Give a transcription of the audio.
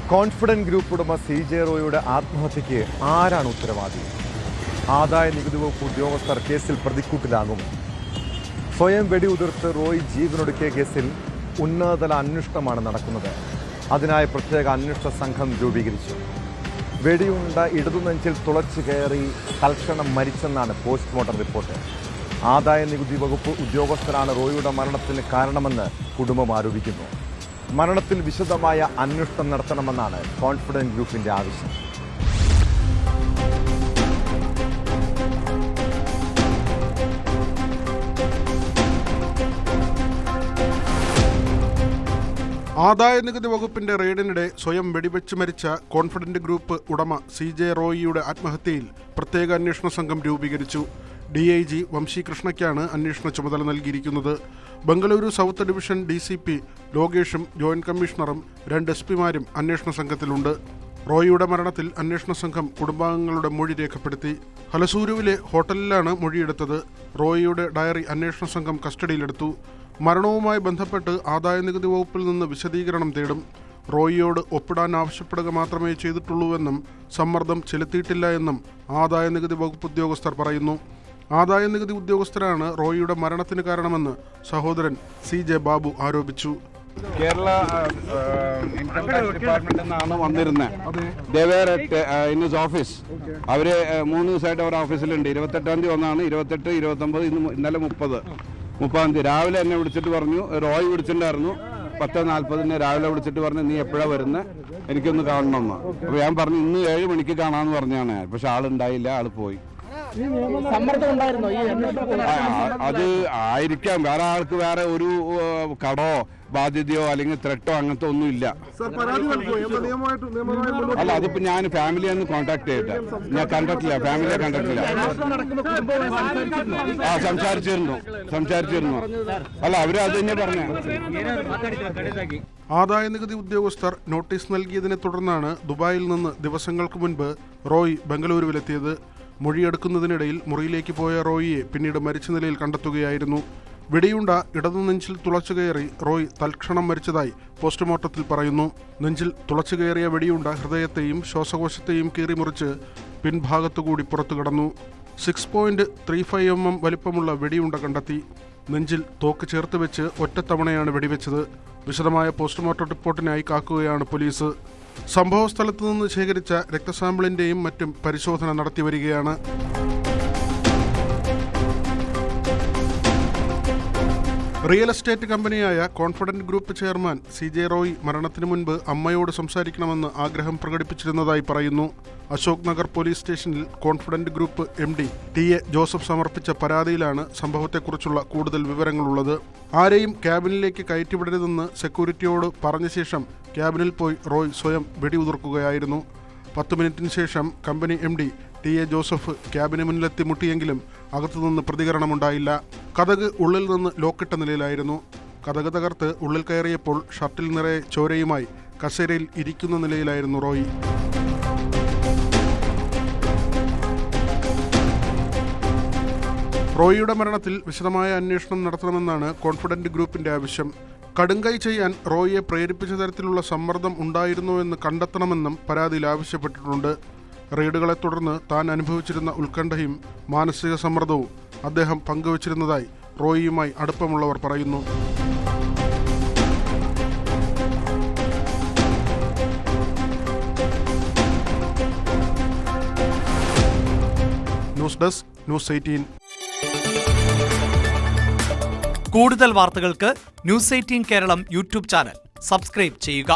Confident group ഉടമ CJ റോയിയുടെ ആത്മഹത്യയ്ക്ക് ആരാണ് ഉത്തരവാദി? ആദായ നികുതി വകുപ്പ് ഉദ്യോഗസ്ഥർ കേസിൽ പ്രതിക്കൂട്ടിലാകും. സ്വയം വെടിയുതിർത്ത് റോയ് ജീവനൊടുക്കിയ കേസിൽ ഉന്നതതല അന്വേഷണമാണ് നടക്കുന്നത്. അതിനായി പ്രത്യേക അന്വേഷണ സംഘം രൂപീകരിച്ചു. വെടിയുണ്ട ഇടതുനെഞ്ചിൽ തുളച്ചു കയറി തൽക്ഷണം മരിച്ചെന്നാണ് പോസ്റ്റ്മോർട്ടം റിപ്പോർട്ട്. ആദായ നികുതി വകുപ്പ് ഉദ്യോഗസ്ഥരാണ് റോയിയുടെ മരണത്തിന് കാരണമെന്ന് കുടുംബം ആരോപിക്കുന്നു. മരണത്തിൽ വിശദമായ അന്വേഷണം നടത്തണമെന്നാണ് കോൺഫിഡന്റ് ഗ്രൂപ്പിന്റെ ആവശ്യം. ആദായ നികുതി വകുപ്പിന്റെ റെയ്ഡിനിടെ സ്വയം വെടിവെച്ച് മരിച്ച കോൺഫിഡന്റ് ഗ്രൂപ്പ് ഉടമ CJ റോയിയുടെ ആത്മഹത്യയിൽ പ്രത്യേക അന്വേഷണ സംഘം രൂപീകരിച്ചു. DIG വംശി കൃഷ്ണയ്ക്കാണ് അന്വേഷണ ചുമതല നൽകിയിരിക്കുന്നത്. ബംഗളൂരു സൗത്ത് ഡിവിഷൻ DCP ലോകേഷും ജോയിന്റ് കമ്മീഷണറും 2 SP-മാരും അന്വേഷണ സംഘത്തിലുണ്ട്. റോയിയുടെ മരണത്തിൽ അന്വേഷണ സംഘം കുടുംബാംഗങ്ങളുടെ മൊഴി രേഖപ്പെടുത്തി. ഹലസൂരുവിലെ ഹോട്ടലിലാണ് മൊഴിയെടുത്തത്. റോയിയുടെ ഡയറി അന്വേഷണ സംഘം കസ്റ്റഡിയിലെടുത്തു. മരണവുമായി ബന്ധപ്പെട്ട് ആദായ നികുതി വകുപ്പിൽ നിന്ന് വിശദീകരണം തേടും. റോയിയോട് ഒപ്പിടാൻ ആവശ്യപ്പെടുക മാത്രമേ ചെയ്തിട്ടുള്ളൂവെന്നും സമ്മർദ്ദം ചെലുത്തിയിട്ടില്ല എന്നും ആദായ നികുതി വകുപ്പ് ഉദ്യോഗസ്ഥർ പറയുന്നു. ആദായ നികുതി ഉദ്യോഗസ്ഥരാണ് റോയിയുടെ മരണത്തിന് കാരണമെന്ന് സഹോദരൻ CJ ബാബു ആരോപിച്ചു. കേരള ഇൻകം ടാക്സ് ഡിപ്പാർട്ട്മെന്റിൽ നിന്നാണ് വന്നിരുന്നത്. ദേവേർ ഇൻ ഹിസ് ഓഫീസ്. അവര് 3 ദിവസമായിട്ട് അവർ ഓഫീസിലുണ്ട്. 28-ാം തീയതി വന്നാണ്. 28, 29, ഇന്നലെ 30-ാം തീയതി രാവിലെ എന്നെ വിളിച്ചിട്ട് പറഞ്ഞു. റോയ് വിളിച്ചിട്ടുണ്ടായിരുന്നു. 10:40 രാവിലെ വിളിച്ചിട്ട് പറഞ്ഞു, നീ എപ്പോഴാണ് വരുന്നത്, എനിക്കൊന്ന് കാണണമെന്ന്. അപ്പോൾ ഞാൻ പറഞ്ഞു ഇന്ന് 7 മണിക്ക് കാണാമെന്ന് പറഞ്ഞാണ്. പക്ഷെ ആളുണ്ടായില്ല, ആള് പോയി. അത് ആയിരിക്കാം. വേറെ ആൾക്ക് വേറെ ഒരു കടോ ബാധ്യതയോ അല്ലെങ്കിൽ ത്രെട്ടോ അങ്ങനത്തെ ഒന്നും ഇല്ല. അല്ല, അതിപ്പോ ഞാൻ ഫാമിലിയെ ഒന്ന് കോൺടാക്ട് ചെയ്തിട്ട് ഞാൻ കണ്ടിട്ടില്ല. ഫാമിലിയെ കണ്ടിട്ടില്ല. സംസാരിച്ചിരുന്നു. അല്ല, അവര് അത് തന്നെ പറഞ്ഞ. ആദായ നികുതി ഉദ്യോഗസ്ഥർ നോട്ടീസ് നൽകിയതിനെ തുടർന്നാണ് ദുബായിൽ നിന്ന് ദിവസങ്ങൾക്ക് മുൻപ് റോയ് ബംഗളൂരുവിലെത്തിയത്. മൊഴിയെടുക്കുന്നതിനിടയിൽ മുറിയിലേക്ക് പോയ റോയിയെ പിന്നീട് മരിച്ച നിലയിൽ കണ്ടെത്തുകയായിരുന്നു. വെടിയുണ്ട ഇടതുനെഞ്ചിൽ തുളച്ചുകയറി റോയ് തൽക്ഷണം മരിച്ചതായി പോസ്റ്റ്മോർട്ടത്തിൽ പറയുന്നു. നെഞ്ചിൽ തുളച്ചുകയറിയ വെടിയുണ്ട ഹൃദയത്തെയും ശ്വാസകോശത്തെയും കീറിമുറിച്ച് പിൻഭാഗത്തുകൂടി പുറത്തു കടന്നു. 6.35 mm വലിപ്പമുള്ള വെടിയുണ്ട കണ്ടെത്തി. നെഞ്ചിൽ തോക്ക് ചേർത്ത് വെച്ച് ഒറ്റത്തവണയാണ് വെടിവെച്ചത്. വിശദമായ പോസ്റ്റ്മോർട്ടം റിപ്പോർട്ടിനായി കാക്കുകയാണ് പോലീസ്. സംഭവസ്ഥലത്ത് നിന്ന് ശേഖരിച്ച രക്തസാമ്പിളിന്റെയും മറ്റും പരിശോധന നടത്തിവരികയാണ്. റിയൽ എസ്റ്റേറ്റ് കമ്പനിയായ confident group chairman CJ Roy മരണത്തിനു മുൻപ് അമ്മയോട് സംസാരിക്കണമെന്ന് ആഗ്രഹം പ്രകടിപ്പിച്ചിരുന്നതായി പറയുന്നു. അശോക് നഗർ പോലീസ് സ്റ്റേഷനിൽ confident group MD TA Joseph സമർപ്പിച്ച പരാതിയിലാണ് സംഭവത്തെക്കുറിച്ചുള്ള കൂടുതൽ വിവരങ്ങളുള്ളത്. ആരെയും ക്യാബിനിലേക്ക് കയറ്റിവിടരുതെന്ന് സെക്യൂരിറ്റിയോട് പറഞ്ഞ ശേഷം ക്യാബിനിൽ പോയി റോയ് സ്വയം വെടിയുതിർക്കുകയായിരുന്നു. 10 മിനിറ്റിന് ശേഷം കമ്പനി MD TA ജോസഫ് ക്യാബിന് മുന്നിലെത്തി മുട്ടിയെങ്കിലും അകത്തുനിന്ന് പ്രതികരണമുണ്ടായില്ല. കതക് ഉള്ളിൽ നിന്ന് ലോക്കിട്ട നിലയിലായിരുന്നു. കതക് തകർത്ത് ഉള്ളിൽ കയറിയപ്പോൾ ഷർട്ടിൽ നിറയെ ചോരയുമായി കസേരയിൽ ഇരിക്കുന്ന നിലയിലായിരുന്നു റോയ്. റോയിയുടെ മരണത്തിൽ വിശദമായ അന്വേഷണം നടത്തണമെന്നാണ് കോൺഫിഡന്റ് ഗ്രൂപ്പിന്റെ ആവശ്യം. കടുങ്കൈ ചെയ്യാൻ റോയിയെ പ്രേരിപ്പിച്ച തരത്തിലുള്ള സമ്മർദ്ദം ഉണ്ടായിരുന്നോ എന്ന് കണ്ടെത്തണമെന്നും പരാതിയിൽ ആവശ്യപ്പെട്ടിട്ടുണ്ട്. റെയ്ഡുകളെ തുടർന്ന് താൻ അനുഭവിച്ചിരുന്ന ഉത്കണ്ഠയും മാനസിക സമ്മർദ്ദവും അദ്ദേഹം പങ്കുവച്ചിരുന്നതായി റോയിയുമായി അടുപ്പമുള്ളവർ പറയുന്നു. News desk, News 18. കൂടുതൽ വാർത്തകൾക്ക് News 18 Keralam YouTube channel subscribe ചെയ്യുക.